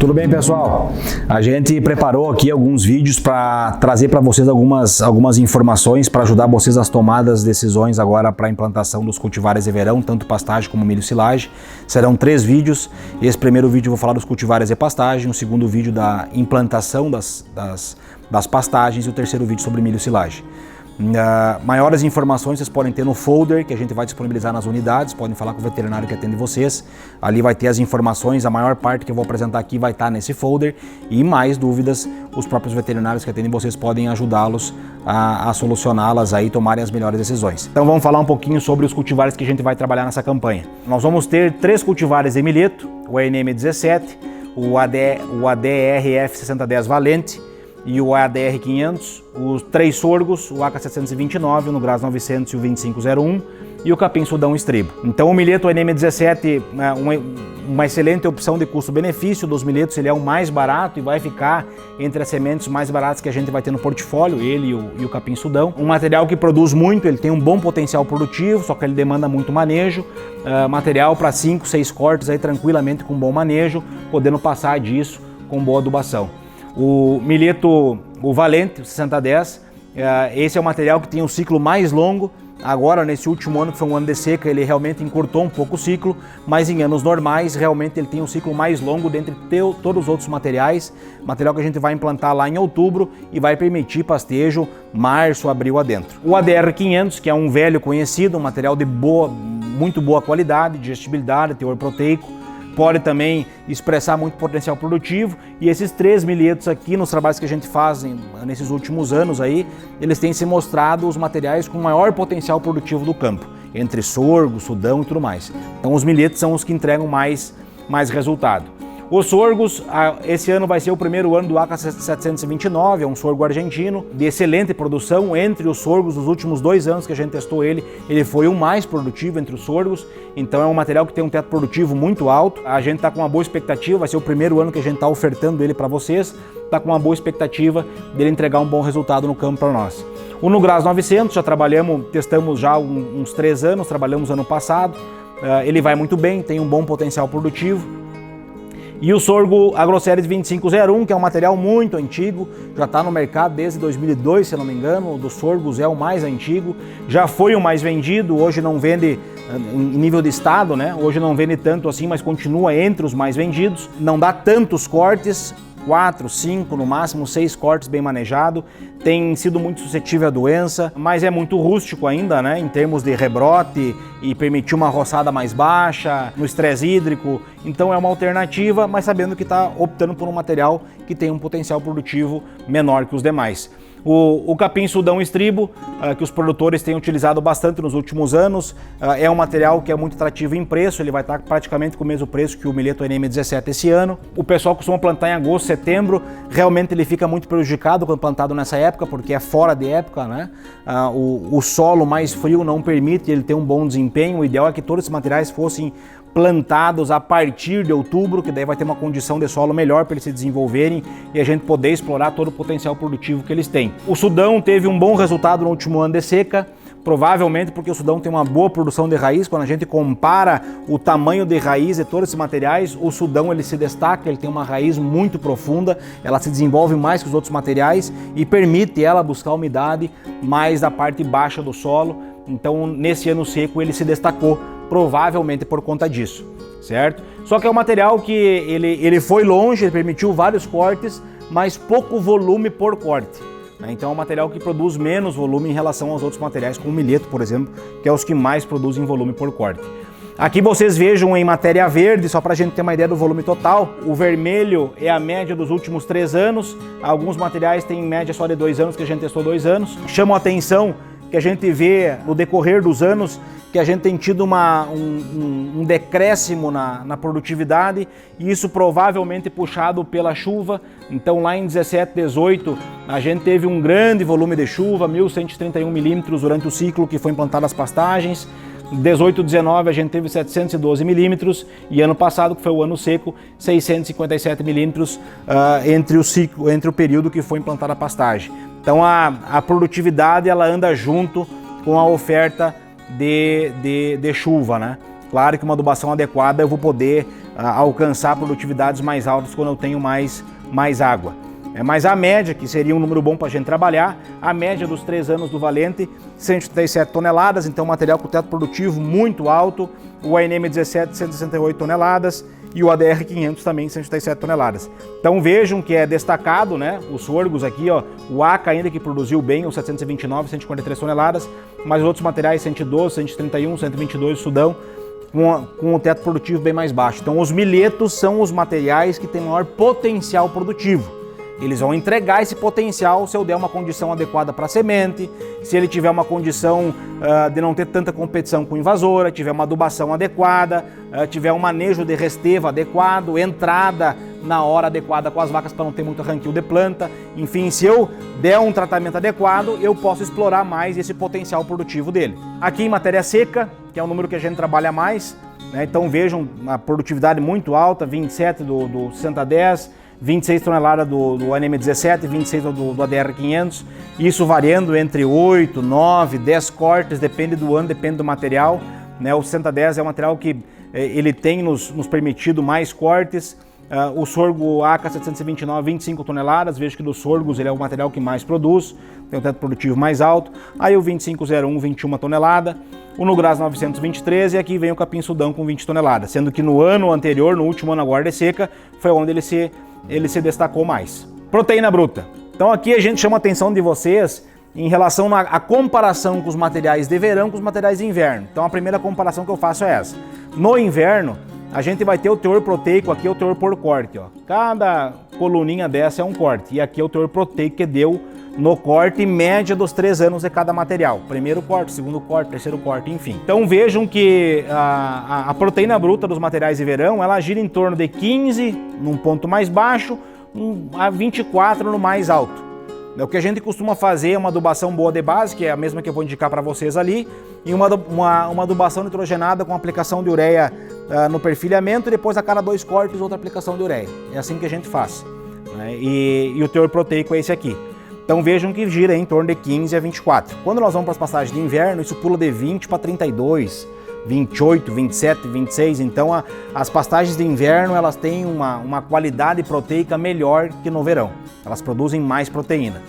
Tudo bem, pessoal? A gente preparou aqui alguns vídeos para trazer para vocês algumas informações para ajudar vocês a tomar as decisões agora para a implantação dos cultivares de verão, tanto pastagem como milho silagem. Serão 3 vídeos. Esse primeiro vídeo eu vou falar dos cultivares de pastagem, o segundo vídeo da implantação das pastagens e o terceiro vídeo sobre milho silagem. Maiores informações vocês podem ter no folder que a gente vai disponibilizar nas unidades, podem falar com o veterinário que atende vocês, ali vai ter as informações, a maior parte que eu vou apresentar aqui vai estar nesse folder e mais dúvidas, os próprios veterinários que atendem vocês podem ajudá-los a solucioná-las aí, tomarem as melhores decisões. Então vamos falar um pouquinho sobre os cultivares que a gente vai trabalhar nessa campanha. Nós vamos ter 3 cultivares de milheto, o ANM17, o ADRF 6010 Valente e o ADR 500, os 3 sorgos, o AK 729, o Nugras 900 e o 2501 e o Capim Sudão Estribo. Então o milheto NM17 é uma excelente opção de custo-benefício dos milhetos, ele é o mais barato e vai ficar entre as sementes mais baratas que a gente vai ter no portfólio, ele e o Capim Sudão. Um material que produz muito, ele tem um bom potencial produtivo, só que ele demanda muito manejo, material para 5, 6 cortes aí tranquilamente com bom manejo, podendo passar disso com boa adubação. O milheto, o Valente, o 6010, esse é o material que tem um ciclo mais longo. Agora, nesse último ano, que foi um ano de seca, ele realmente encurtou um pouco o ciclo, mas em anos normais, realmente ele tem um ciclo mais longo dentre todos os outros materiais. Material que a gente vai implantar lá em outubro e vai permitir pastejo março, abril adentro. O ADR 500, que é um velho conhecido, um material de muito boa qualidade, digestibilidade, teor proteico, pode também expressar muito potencial produtivo, e esses 3 milhetos aqui nos trabalhos que a gente faz nesses últimos anos aí, eles têm se mostrado os materiais com maior potencial produtivo do campo, entre sorgo, sudão e tudo mais. Então os milhetos são os que entregam mais resultado. Os sorgos, esse ano vai ser o primeiro ano do AK 729, é um sorgo argentino de excelente produção. Entre os sorgos, nos últimos 2 anos que a gente testou ele foi o mais produtivo entre os sorgos, então é um material que tem um teto produtivo muito alto. A gente está com uma boa expectativa, vai ser o primeiro ano que a gente está ofertando ele para vocês, está com uma boa expectativa dele entregar um bom resultado no campo para nós. O Nugras 900, já testamos já uns 3 anos, trabalhamos ano passado, ele vai muito bem, tem um bom potencial produtivo. E o sorgo Agroceres 2501, que é um material muito antigo, já está no mercado desde 2002, se não me engano, o dos sorgos é o mais antigo, já foi o mais vendido, hoje não vende em nível de estado, né? Hoje não vende tanto assim, mas continua entre os mais vendidos, não dá tantos cortes, 4, 5, no máximo 6 cortes bem manejado, tem sido muito suscetível à doença, mas é muito rústico ainda, né, em termos de rebrote e permitir uma roçada mais baixa, no estresse hídrico, então é uma alternativa, mas sabendo que está optando por um material que tem um potencial produtivo menor que os demais. O Capim Sudão Estribo, que os produtores têm utilizado bastante nos últimos anos, é um material que é muito atrativo em preço, ele vai estar praticamente com o mesmo preço que o milheto NM17 esse ano. O pessoal costuma plantar em agosto, setembro, realmente ele fica muito prejudicado quando plantado nessa época, porque é fora de época, né? O solo mais frio não permite ele ter um bom desempenho, o ideal é que todos esses materiais fossem plantados a partir de outubro, que daí vai ter uma condição de solo melhor para eles se desenvolverem e a gente poder explorar todo o potencial produtivo que eles têm. O Sudão teve um bom resultado no último ano de seca, provavelmente porque o Sudão tem uma boa produção de raiz. Quando a gente compara o tamanho de raiz de todos esses materiais, o Sudão ele se destaca, ele tem uma raiz muito profunda, ela se desenvolve mais que os outros materiais e permite ela buscar umidade mais da parte baixa do solo. Então nesse ano seco ele se destacou, provavelmente por conta disso, certo? Só que é um material que ele foi longe, ele permitiu vários cortes, mas pouco volume por corte. Então é um material que produz menos volume em relação aos outros materiais, como o milheto, por exemplo, que é os que mais produzem volume por corte. Aqui vocês vejam em matéria verde, só para a gente ter uma ideia do volume total, o vermelho é a média dos últimos 3 anos, alguns materiais têm média só de 2 anos, que a gente testou 2 anos. Chama a atenção que a gente vê no decorrer dos anos que a gente tem tido um decréscimo na produtividade, e isso provavelmente puxado pela chuva. Então lá em 17, 18 a gente teve um grande volume de chuva, 1.131 milímetros durante o ciclo que foi implantada as pastagens. 18, 19 a gente teve 712 milímetros e ano passado, que foi o ano seco, 657 milímetros entre o período que foi implantada a pastagem. Então a produtividade ela anda junto com a oferta de chuva, né? Claro que uma adubação adequada eu vou poder alcançar produtividades mais altas quando eu tenho mais água. Mas a média, que seria um número bom para a gente trabalhar, a média dos 3 anos do Valente, 137 toneladas, então material com teto produtivo muito alto, o ANM 17, 168 toneladas e o ADR 500 também 137 toneladas. Então vejam que é destacado, né, os sorgos aqui, ó, o ACA ainda que produziu bem, o 729, 143 toneladas, mas os outros materiais 112, 131, 122, Sudão, com o teto produtivo bem mais baixo. Então os milhetos são os materiais que têm maior potencial produtivo. Eles vão entregar esse potencial se eu der uma condição adequada para a semente, se ele tiver uma condição de não ter tanta competição com invasora, tiver uma adubação adequada, tiver um manejo de restevo adequado, entrada na hora adequada com as vacas para não ter muito arranquio de planta. Enfim, se eu der um tratamento adequado, eu posso explorar mais esse potencial produtivo dele. Aqui em matéria seca, que é o número que a gente trabalha mais, né? Então vejam a produtividade muito alta, 27 do 6010, 26 toneladas do ANM 17, 26 do ADR 500, isso variando entre 8, 9, 10 cortes, depende do ano, depende do material, né? O 6010 é um material que ele tem nos permitido mais cortes. O sorgo ACA 729, 25 toneladas, vejo que dos sorgos ele é o material que mais produz, tem um teto produtivo mais alto. Aí o 2501, 21 tonelada, o Nugras 923 e aqui vem o Capim Sudão com 20 toneladas, sendo que no ano anterior, no último ano agora de seca, foi onde ele se destacou mais. Proteína bruta. Então aqui a gente chama a atenção de vocês em relação à comparação com os materiais de verão com os materiais de inverno. Então a primeira comparação que eu faço é essa. No inverno, a gente vai ter o teor proteico, aqui é o teor por corte, ó. Cada coluninha dessa é um corte. E aqui é o teor proteico que deu no corte média dos 3 anos de cada material. Primeiro corte, segundo corte, terceiro corte, enfim. Então vejam que a proteína bruta dos materiais de verão, ela gira em torno de 15 num ponto mais baixo, a 24 no mais alto. O que a gente costuma fazer é uma adubação boa de base, que é a mesma que eu vou indicar para vocês ali, e uma adubação nitrogenada com aplicação de ureia no perfilhamento e depois a cada 2 cortes outra aplicação de ureia. É assim que a gente faz. Né? E o teor proteico é esse aqui. Então vejam que gira em torno de 15 a 24. Quando nós vamos para as passagens de inverno, isso pula de 20 para 32, 28, 27, 26. Então as pastagens de inverno elas têm uma qualidade proteica melhor que no verão. Elas produzem mais proteína.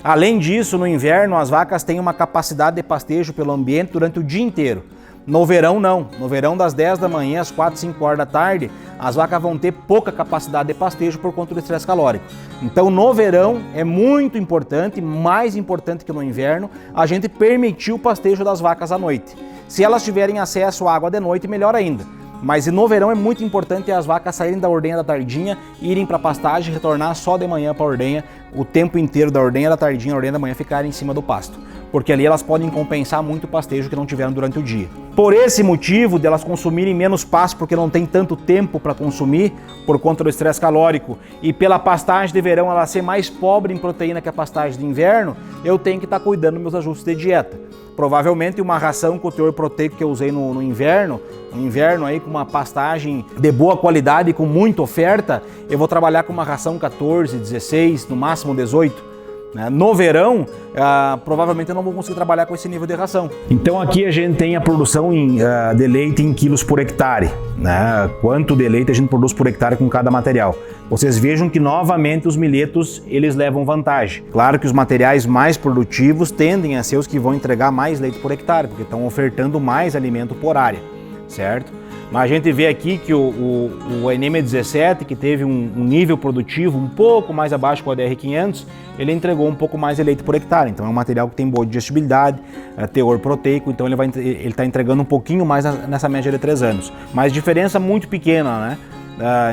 Além disso, no inverno as vacas têm uma capacidade de pastejo pelo ambiente durante o dia inteiro. No verão não. No verão das 10 da manhã às 4, 5 horas da tarde, as vacas vão ter pouca capacidade de pastejo por conta do estresse calórico. Então no verão é muito importante, mais importante que no inverno, a gente permitir o pastejo das vacas à noite. Se elas tiverem acesso à água de noite, melhor ainda. Mas no verão é muito importante as vacas saírem da ordenha da tardinha, irem para a pastagem e retornar só de manhã para a ordenha, o tempo inteiro da ordenha da tardinha, a ordenha da manhã ficarem em cima do pasto. Porque ali elas podem compensar muito o pastejo que não tiveram durante o dia. Por esse motivo de elas consumirem menos pasto, porque não tem tanto tempo para consumir, por conta do estresse calórico, e pela pastagem de verão ela ser mais pobre em proteína que a pastagem de inverno, eu tenho que estar cuidando dos meus ajustes de dieta. Provavelmente uma ração com o teor proteico que eu usei no inverno aí com uma pastagem de boa qualidade e com muita oferta, eu vou trabalhar com uma ração 14, 16, no máximo 18. No verão, provavelmente eu não vou conseguir trabalhar com esse nível de ração. Então aqui a gente tem a produção de leite em quilos por hectare, né? Quanto de leite a gente produz por hectare com cada material. Vocês vejam que novamente os milhetos eles levam vantagem. Claro que os materiais mais produtivos tendem a ser os que vão entregar mais leite por hectare, porque estão ofertando mais alimento por área, certo? Mas a gente vê aqui que o ANM 17, que teve um nível produtivo um pouco mais abaixo que o ADR 500, ele entregou um pouco mais de leite por hectare. Então é um material que tem boa digestibilidade, teor proteico, então ele está entregando um pouquinho mais nessa média de 3 anos. Mas diferença muito pequena, né?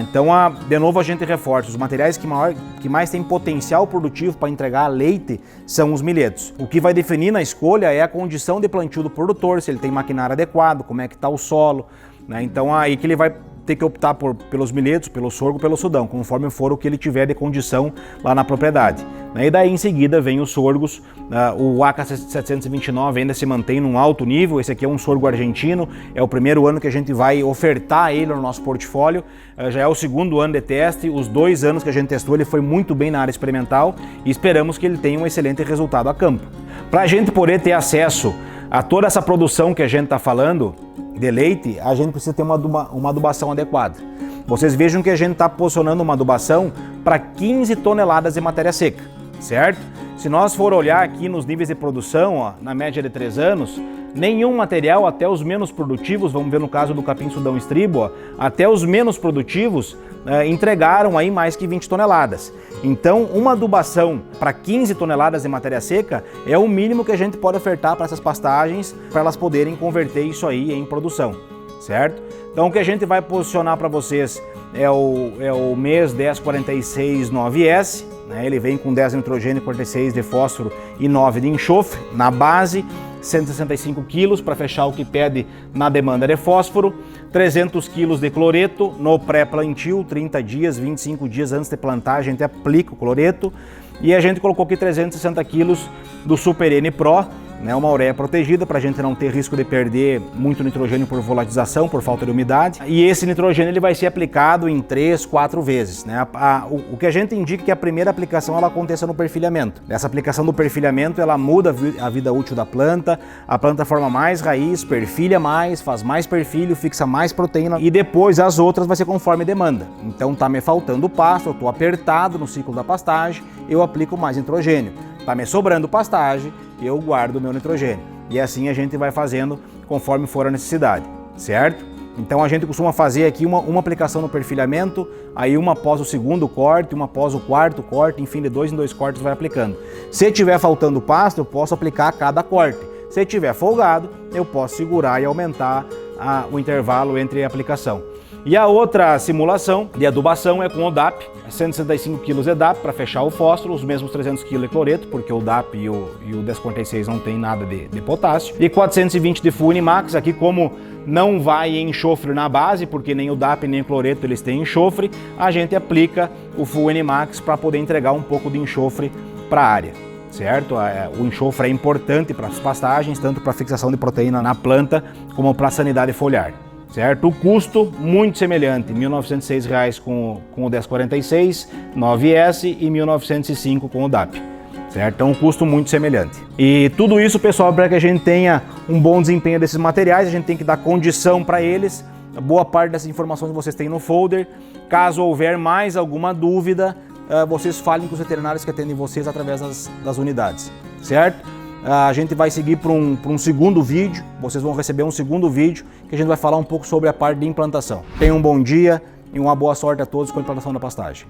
Então, de novo a gente reforça, os materiais que mais têm potencial produtivo para entregar leite são os milhetos. O que vai definir na escolha é a condição de plantio do produtor, se ele tem maquinário adequado, como é que está o solo, né? Então aí que ele vai ter que optar pelos milhetos, pelo sorgo, pelo sudão, conforme for o que ele tiver de condição lá na propriedade. E daí em seguida vem os sorgos, o ACA 729 ainda se mantém num alto nível, esse aqui é um sorgo argentino, é o primeiro ano que a gente vai ofertar ele no nosso portfólio, já é o segundo ano de teste, os 2 anos que a gente testou ele foi muito bem na área experimental e esperamos que ele tenha um excelente resultado a campo. Para a gente poder ter acesso a toda essa produção que a gente está falando, de leite, a gente precisa ter uma adubação adequada. vocês vejam que a gente está posicionando uma adubação para 15 toneladas de matéria seca, certo? Se nós for olhar aqui nos níveis de produção, ó, na média de 3 anos, nenhum material, até os menos produtivos, vamos ver no caso do capim Sudão estribo, ó, até os menos produtivos entregaram aí mais que 20 toneladas. Então, uma adubação para 15 toneladas de matéria seca é o mínimo que a gente pode ofertar para essas pastagens, para elas poderem converter isso aí em produção, certo? Então, o que a gente vai posicionar para vocês é o mês 1046 9S, né? Ele vem com 10 de nitrogênio, 46 de fósforo e 9 de enxofre na base, 165 quilos para fechar o que pede na demanda de fósforo, 300 quilos de cloreto no pré-plantio, 30 dias, 25 dias antes de plantar a gente aplica o cloreto, e a gente colocou aqui 360 quilos do Super N Pro, né, uma ureia protegida para a gente não ter risco de perder muito nitrogênio por volatilização, por falta de umidade. E esse nitrogênio ele vai ser aplicado em 3, 4 vezes. Né? O que a gente indica é que a primeira aplicação ela aconteça no perfilhamento. Essa aplicação do perfilhamento ela muda a vida útil da planta, a planta forma mais raiz, perfilha mais, faz mais perfilho, fixa mais proteína e depois as outras vai ser conforme demanda. Então tá me faltando pasto, eu estou apertado no ciclo da pastagem, eu aplico mais nitrogênio. Tá me sobrando pastagem, eu guardo o meu nitrogênio. E assim a gente vai fazendo conforme for a necessidade, certo? Então a gente costuma fazer aqui uma aplicação no perfilhamento, aí uma após o segundo corte, uma após o quarto corte, enfim, de 2 em 2 cortes vai aplicando. Se tiver faltando pasto, eu posso aplicar a cada corte. Se tiver folgado, eu posso segurar e aumentar o intervalo entre a aplicação. E a outra simulação de adubação é com o DAP, 165 kg de DAP para fechar o fósforo, os mesmos 300 kg de cloreto, porque o DAP e o 1046 não tem nada de potássio, e 420 de Full N-Max, aqui como não vai enxofre na base, porque nem o DAP nem o cloreto eles têm enxofre, a gente aplica o Full N-Max para poder entregar um pouco de enxofre para a área. Certo? O enxofre é importante para as pastagens, tanto para a fixação de proteína na planta, como para a sanidade foliar. Certo? O custo muito semelhante, R$ 1.906 com o 1046, 9S e R$ 1.905 com o DAP. Certo? Então um custo muito semelhante. E tudo isso, pessoal, para que a gente tenha um bom desempenho desses materiais, a gente tem que dar condição para eles. Boa parte dessas informações vocês têm no folder. Caso houver mais alguma dúvida, vocês falem com os veterinários que atendem vocês através das unidades, certo? A gente vai seguir para um segundo vídeo, vocês vão receber um segundo vídeo que a gente vai falar um pouco sobre a parte de implantação. Tenham um bom dia e uma boa sorte a todos com a implantação da pastagem.